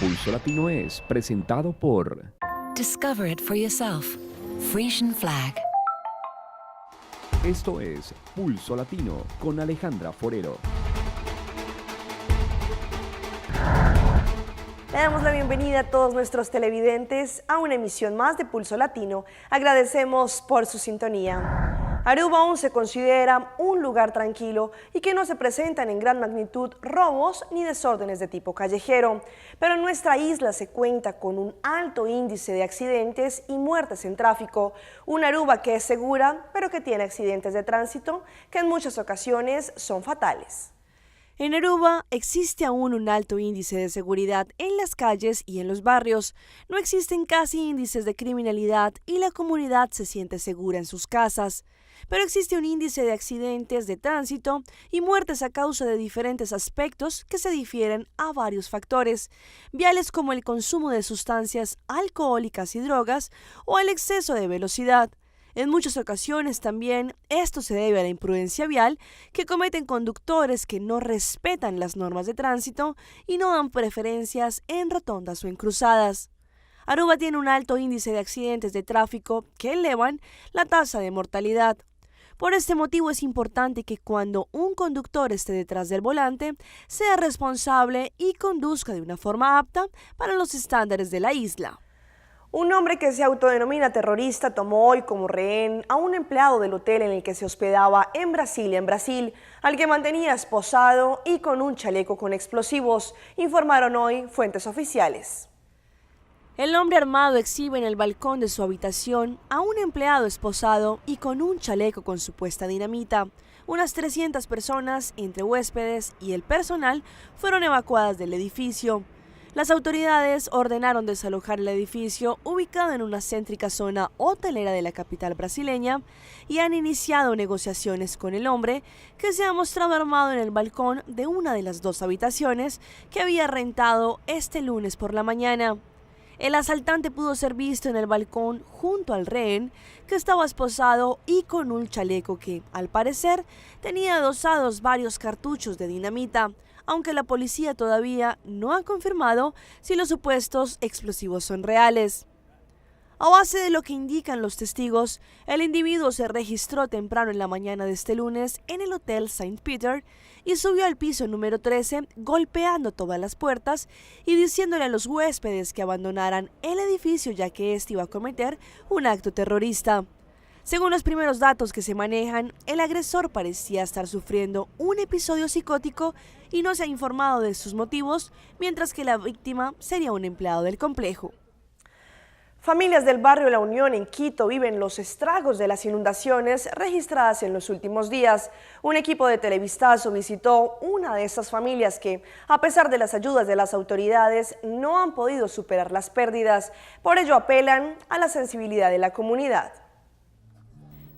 Pulso Latino es presentado por Discover it for yourself. Frisian Flag. Esto es Pulso Latino con Alejandra Forero. Le damos la bienvenida a todos nuestros televidentes a una emisión más de Pulso Latino. Agradecemos por su sintonía. Aruba aún se considera un lugar tranquilo y que no se presentan en gran magnitud robos ni desórdenes de tipo callejero. Pero en nuestra isla se cuenta con un alto índice de accidentes y muertes en tráfico. Una Aruba que es segura, pero que tiene accidentes de tránsito que en muchas ocasiones son fatales. En Aruba existe aún un alto índice de seguridad en las calles y en los barrios. No existen casi índices de criminalidad y la comunidad se siente segura en sus casas. Pero existe un índice de accidentes de tránsito y muertes a causa de diferentes aspectos que se difieren a varios factores, viales como el consumo de sustancias alcohólicas y drogas o el exceso de velocidad. En muchas ocasiones también esto se debe a la imprudencia vial que cometen conductores que no respetan las normas de tránsito y no dan preferencias en rotondas o en cruzadas. Aruba tiene un alto índice de accidentes de tráfico que elevan la tasa de mortalidad. Por este motivo es importante que cuando un conductor esté detrás del volante sea responsable y conduzca de una forma apta para los estándares de la isla. Un hombre que se autodenomina terrorista tomó hoy como rehén a un empleado del hotel en el que se hospedaba en Brasil, al que mantenía esposado y con un chaleco con explosivos, informaron hoy fuentes oficiales. El hombre armado exhibe en el balcón de su habitación a un empleado esposado y con un chaleco con supuesta dinamita. Unas 300 personas, entre huéspedes y el personal, fueron evacuadas del edificio. Las autoridades ordenaron desalojar el edificio ubicado en una céntrica zona hotelera de la capital brasileña y han iniciado negociaciones con el hombre que se ha mostrado armado en el balcón de una de las dos habitaciones que había rentado este lunes por la mañana. El asaltante pudo ser visto en el balcón junto al rehén, que estaba esposado y con un chaleco que, al parecer, tenía adosados varios cartuchos de dinamita, aunque la policía todavía no ha confirmado si los supuestos explosivos son reales. A base de lo que indican los testigos, el individuo se registró temprano en la mañana de este lunes en el Hotel St. Peter y subió al piso número 13 golpeando todas las puertas y diciéndole a los huéspedes que abandonaran el edificio ya que éste iba a cometer un acto terrorista. Según los primeros datos que se manejan, el agresor parecía estar sufriendo un episodio psicótico y no se ha informado de sus motivos, mientras que la víctima sería un empleado del complejo. Familias del barrio La Unión en Quito viven los estragos de las inundaciones registradas en los últimos días. Un equipo de Televistazo visitó una de estas familias que, a pesar de las ayudas de las autoridades, no han podido superar las pérdidas. Por ello apelan a la sensibilidad de la comunidad.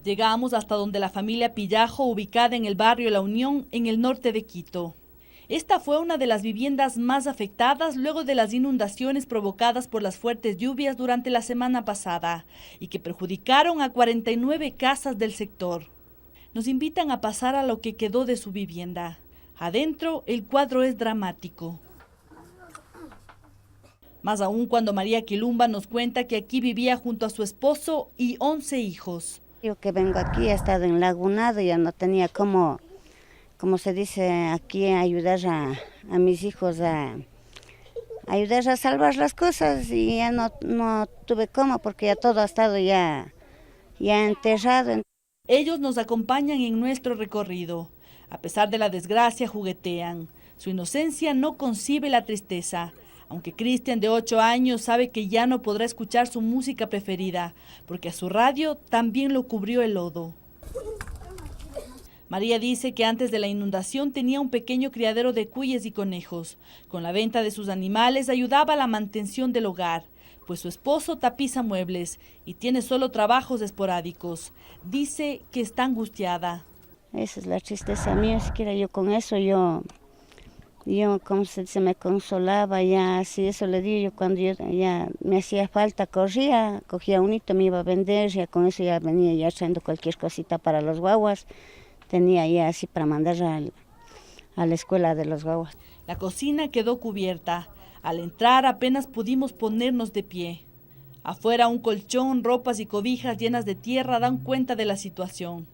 Llegamos hasta donde la familia Pillajo, ubicada en el barrio La Unión, en el norte de Quito. Esta fue una de las viviendas más afectadas luego de las inundaciones provocadas por las fuertes lluvias durante la semana pasada y que perjudicaron a 49 casas del sector. Nos invitan a pasar a lo que quedó de su vivienda. Adentro, el cuadro es dramático. Más aún cuando María Quilumba nos cuenta que aquí vivía junto a su esposo y 11 hijos. Yo que vengo aquí, he estado enlagunado, ya no tenía como se dice aquí, ayudar a mis hijos ayudar a salvar las cosas y ya no tuve cómo porque ya todo ha estado ya enterrado. Ellos nos acompañan en nuestro recorrido. A pesar de la desgracia, juguetean. Su inocencia no concibe la tristeza. Aunque Cristian, de 8 años, sabe que ya no podrá escuchar su música preferida, porque a su radio también lo cubrió el lodo. María dice que antes de la inundación tenía un pequeño criadero de cuyes y conejos. Con la venta de sus animales ayudaba a la mantención del hogar, pues su esposo tapiza muebles y tiene solo trabajos esporádicos. Dice que está angustiada. Esa es la tristeza mía, siquiera yo con eso, yo como se dice, me consolaba, ya así eso le digo, yo cuando ya me hacía falta, corría, cogía un hito, me iba a vender, ya con eso ya venía ya trayendo cualquier cosita para los guaguas. Tenía ya así para mandar a la escuela de los guaguas. La cocina quedó cubierta. Al entrar apenas pudimos ponernos de pie. Afuera un colchón, ropas y cobijas llenas de tierra dan cuenta de la situación.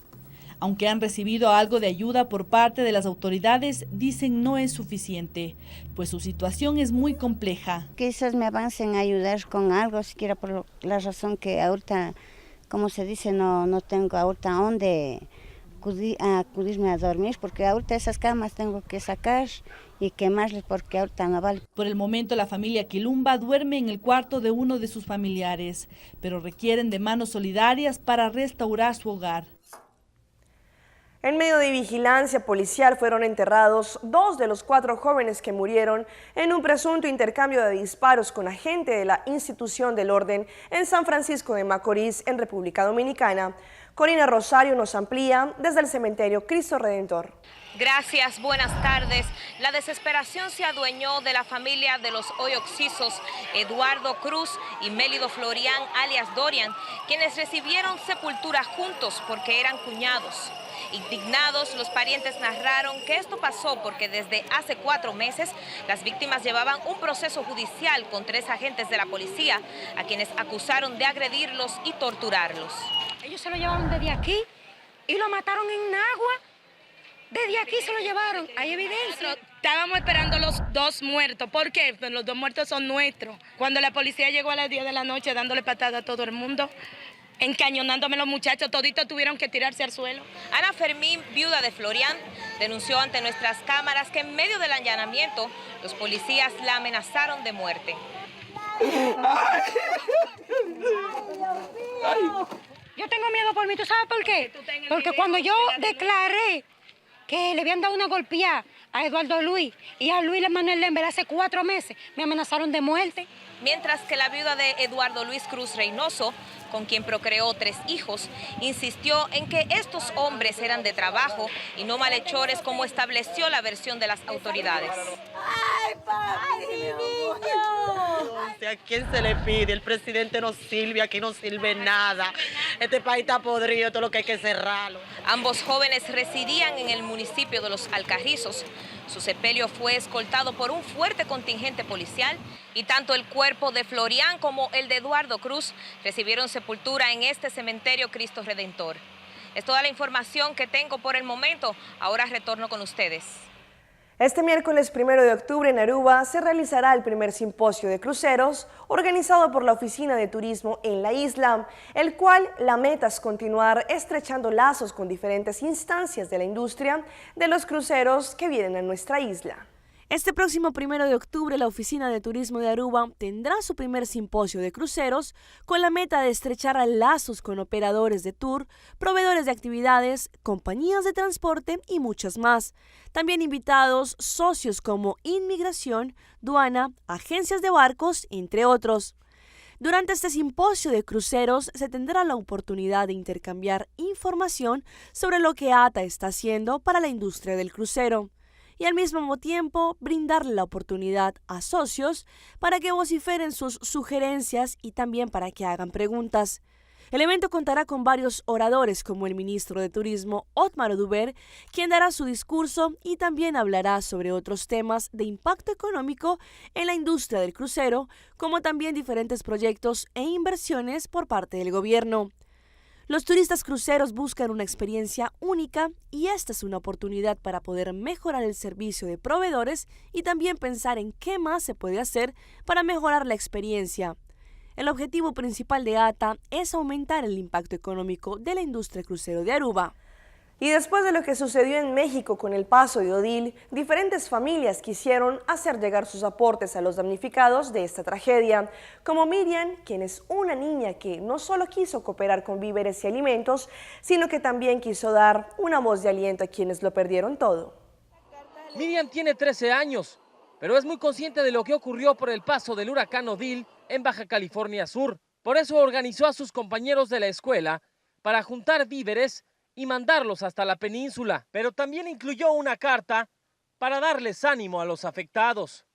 Aunque han recibido algo de ayuda por parte de las autoridades, dicen no es suficiente, pues su situación es muy compleja. Quizás me avancen a ayudar con algo, siquiera por la razón que ahorita, como se dice, no tengo ahorita dónde acudirme a dormir, porque ahorita esas camas tengo que sacar y quemarles porque ahorita no vale. Por el momento la familia Quilumba duerme en el cuarto de uno de sus familiares, pero requieren de manos solidarias para restaurar su hogar. En medio de vigilancia policial fueron enterrados 2 de los 4 jóvenes que murieron en un presunto intercambio de disparos con agente de la institución del orden en San Francisco de Macorís, en República Dominicana. Corina Rosario nos amplía desde el cementerio Cristo Redentor. Gracias, buenas tardes. La desesperación se adueñó de la familia de los hoy occisos Eduardo Cruz y Mélido Florián, alias Dorian, quienes recibieron sepultura juntos porque eran cuñados. Indignados, los parientes narraron que esto pasó porque desde hace 4 meses las víctimas llevaban un proceso judicial con 3 agentes de la policía, a quienes acusaron de agredirlos y torturarlos. Ellos se lo llevaron desde aquí y lo mataron en Nagua. Desde aquí se lo llevaron, hay evidencia. Estábamos esperando los 2 muertos. ¿Por qué? Pues los 2 muertos son nuestros. Cuando la policía llegó a las 10 de la noche dándole patada a todo el mundo, encañonándome los muchachos, toditos tuvieron que tirarse al suelo. Ana Fermín, viuda de Florián, denunció ante nuestras cámaras que en medio del allanamiento los policías la amenazaron de muerte. Yo tengo miedo por mí, ¿tú sabes por qué? Porque cuando yo declaré que le habían dado una golpeada a Eduardo Luis y a Luis Manuel Lember hace 4 meses, me amenazaron de muerte. Mientras que la viuda de Eduardo Luis Cruz Reynoso, con quien procreó 3 hijos, insistió en que estos hombres eran de trabajo y no malhechores, como estableció la versión de las autoridades. ¡Ay, papi, mi niño! ¿A quién se le pide? El presidente no sirve, aquí no sirve nada. Este país está podrido, todo lo que hay que cerrarlo. Ambos jóvenes residían en el municipio de Los Alcarrizos. Su sepelio fue escoltado por un fuerte contingente policial y tanto el cuerpo de Florián como el de Eduardo Cruz recibieron sepultura en este cementerio Cristo Redentor. Es toda la información que tengo por el momento. Ahora retorno con ustedes. Este miércoles 1 de octubre en Aruba se realizará el primer simposio de cruceros organizado por la Oficina de Turismo en la isla, el cual la meta es continuar estrechando lazos con diferentes instancias de la industria de los cruceros que vienen a nuestra isla. Este próximo 1 de octubre, la Oficina de Turismo de Aruba tendrá su primer simposio de cruceros con la meta de estrechar lazos con operadores de tour, proveedores de actividades, compañías de transporte y muchas más. También invitados socios como inmigración, duana, agencias de barcos, entre otros. Durante este simposio de cruceros se tendrá la oportunidad de intercambiar información sobre lo que ATA está haciendo para la industria del crucero, y al mismo tiempo brindarle la oportunidad a socios para que vociferen sus sugerencias y también para que hagan preguntas. El evento contará con varios oradores como el ministro de Turismo, Otmar Oduber, quien dará su discurso y también hablará sobre otros temas de impacto económico en la industria del crucero, como también diferentes proyectos e inversiones por parte del gobierno. Los turistas cruceros buscan una experiencia única y esta es una oportunidad para poder mejorar el servicio de proveedores y también pensar en qué más se puede hacer para mejorar la experiencia. El objetivo principal de ATA es aumentar el impacto económico de la industria crucero de Aruba. Y después de lo que sucedió en México con el paso de Odil, diferentes familias quisieron hacer llegar sus aportes a los damnificados de esta tragedia, como Miriam, quien es una niña que no solo quiso cooperar con víveres y alimentos, sino que también quiso dar una voz de aliento a quienes lo perdieron todo. Miriam tiene 13 años, pero es muy consciente de lo que ocurrió por el paso del huracán Odil en Baja California Sur. Por eso organizó a sus compañeros de la escuela para juntar víveres y mandarlos hasta la península, pero también incluyó una carta para darles ánimo a los afectados.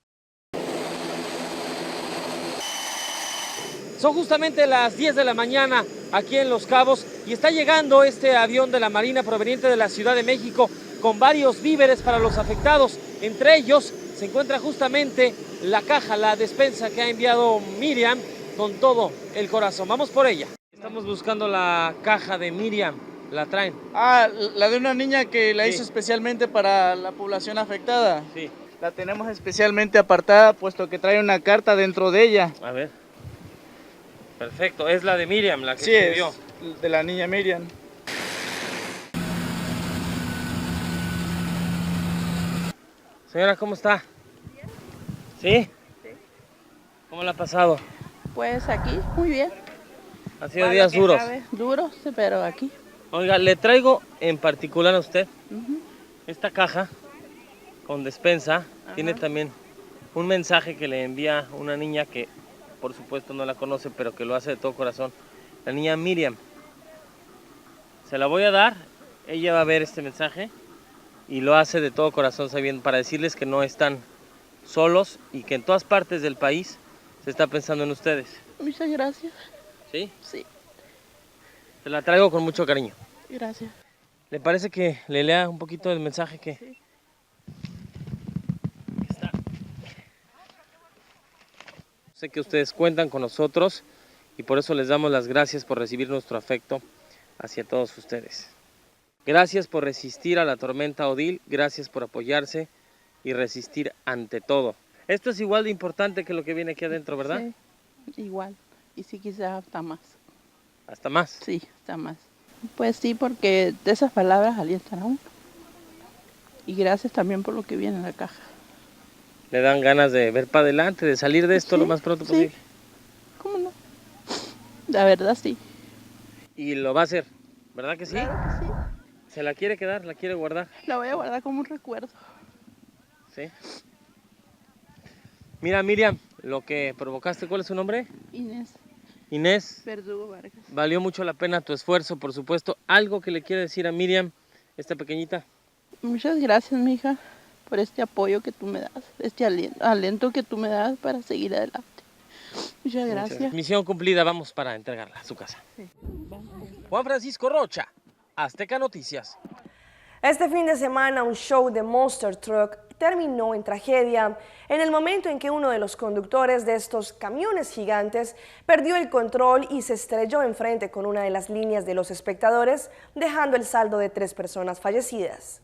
Son justamente las 10 de la mañana aquí en Los Cabos y está llegando este avión de la Marina proveniente de la Ciudad de México con varios víveres para los afectados, entre ellos se encuentra justamente la caja, la despensa que ha enviado Miriam con todo el corazón. Vamos por ella. Estamos buscando la caja de Miriam. ¿La traen? Ah, la de una niña que la hizo especialmente para la población afectada. Sí. La tenemos especialmente apartada, puesto que trae una carta dentro de ella. A ver. Perfecto, es la de Miriam, la que sí, escribió. Es de la niña Miriam. Señora, ¿cómo está? ¿Sí? Sí. ¿Cómo la ha pasado? Pues aquí, muy bien. ¿Han sido días duros? Duros, pero aquí. Oiga, le traigo en particular a usted esta caja con despensa. Tiene también un mensaje que le envía una niña que por supuesto no la conoce, pero que lo hace de todo corazón. La niña Miriam. Se la voy a dar, ella va a ver este mensaje y lo hace de todo corazón, sabiendo, para decirles que no están solos y que en todas partes del país se está pensando en ustedes. Muchas gracias. ¿Sí? Sí. Se la traigo con mucho cariño. Gracias. ¿Le parece que le lea un poquito del mensaje que... Sí. Está? Sé que ustedes cuentan con nosotros y por eso les damos las gracias por recibir nuestro afecto hacia todos ustedes. Gracias por resistir a la tormenta Odil, gracias por apoyarse y resistir ante todo. Esto es igual de importante que lo que viene aquí adentro, ¿verdad? Sí, igual. Y sí, quizás hasta más. ¿Hasta más? Sí, hasta más. Pues sí, porque de esas palabras alientan a uno. Y gracias también por lo que viene en la caja. ¿Le dan ganas de ver para adelante, de salir de esto lo más pronto posible? ¿Cómo no? La verdad sí. Y lo va a hacer, ¿verdad que sí? Claro que sí. ¿Se la quiere quedar? ¿La quiere guardar? La voy a guardar como un recuerdo. Sí. Mira, Miriam, lo que provocaste, ¿cuál es su nombre? Inés. Inés. Verdugo Vargas. Valió mucho la pena tu esfuerzo, por supuesto. ¿Algo que le quiere decir a Miriam, esta pequeñita? Muchas gracias, mija, por este apoyo que tú me das, este aliento que tú me das para seguir adelante. Muchas gracias. Misión cumplida, vamos para entregarla a su casa. Sí. Juan Francisco Rocha, Azteca Noticias. Este fin de semana un show de Monster Truck terminó en tragedia en el momento en que uno de los conductores de estos camiones gigantes perdió el control y se estrelló enfrente con una de las líneas de los espectadores, dejando el saldo de 3 personas fallecidas.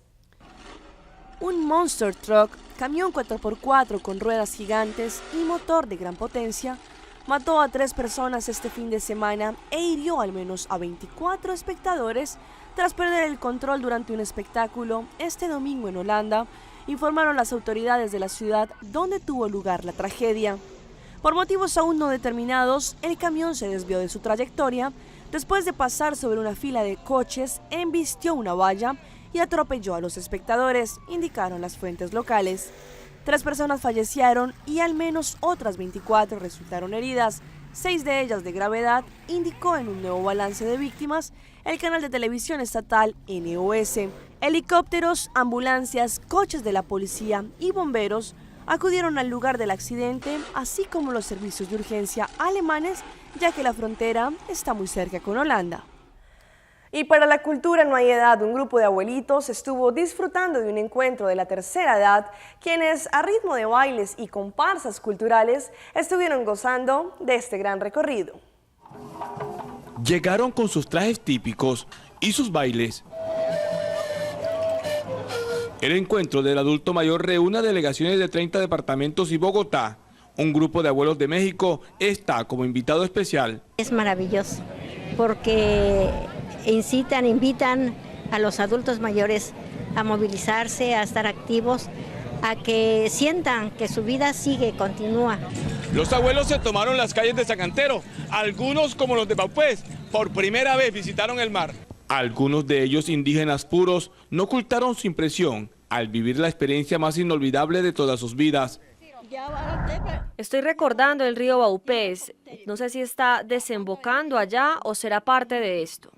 Un Monster Truck, camión 4x4 con ruedas gigantes y motor de gran potencia, mató a 3 personas este fin de semana e hirió al menos a 24 espectadores tras perder el control durante un espectáculo este domingo en Holanda, informaron las autoridades de la ciudad donde tuvo lugar la tragedia. Por motivos aún no determinados, el camión se desvió de su trayectoria después de pasar sobre una fila de coches, embistió una valla y atropelló a los espectadores, indicaron las fuentes locales. 3 personas fallecieron y al menos otras 24 resultaron heridas, 6 de ellas de gravedad, indicó en un nuevo balance de víctimas el canal de televisión estatal NOS. Helicópteros, ambulancias, coches de la policía y bomberos acudieron al lugar del accidente, así como los servicios de urgencia alemanes, ya que la frontera está muy cerca con Holanda. Y para la cultura no hay edad, un grupo de abuelitos estuvo disfrutando de un encuentro de la tercera edad, quienes a ritmo de bailes y comparsas culturales estuvieron gozando de este gran recorrido. Llegaron con sus trajes típicos y sus bailes. El encuentro del adulto mayor reúne a delegaciones de 30 departamentos y Bogotá. Un grupo de abuelos de México está como invitado especial. Es maravilloso porque invitan a los adultos mayores a movilizarse, a estar activos, a que sientan que su vida sigue, continúa. Los abuelos se tomaron las calles de Zacantero, algunos como los de Paupés, por primera vez visitaron el mar. Algunos de ellos indígenas puros no ocultaron su impresión al vivir la experiencia más inolvidable de todas sus vidas. Estoy recordando el río Baupés, no sé si está desembocando allá o será parte de esto.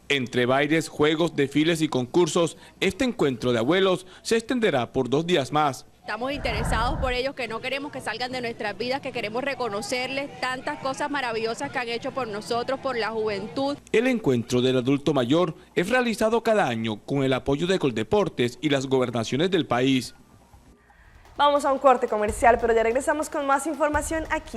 Entre bailes, juegos, desfiles y concursos, este encuentro de abuelos se extenderá por 2 días más. Estamos interesados por ellos, que no queremos que salgan de nuestras vidas, que queremos reconocerles tantas cosas maravillosas que han hecho por nosotros, por la juventud. El encuentro del adulto mayor es realizado cada año con el apoyo de Coldeportes y las gobernaciones del país. Vamos a un corte comercial, pero ya regresamos con más información aquí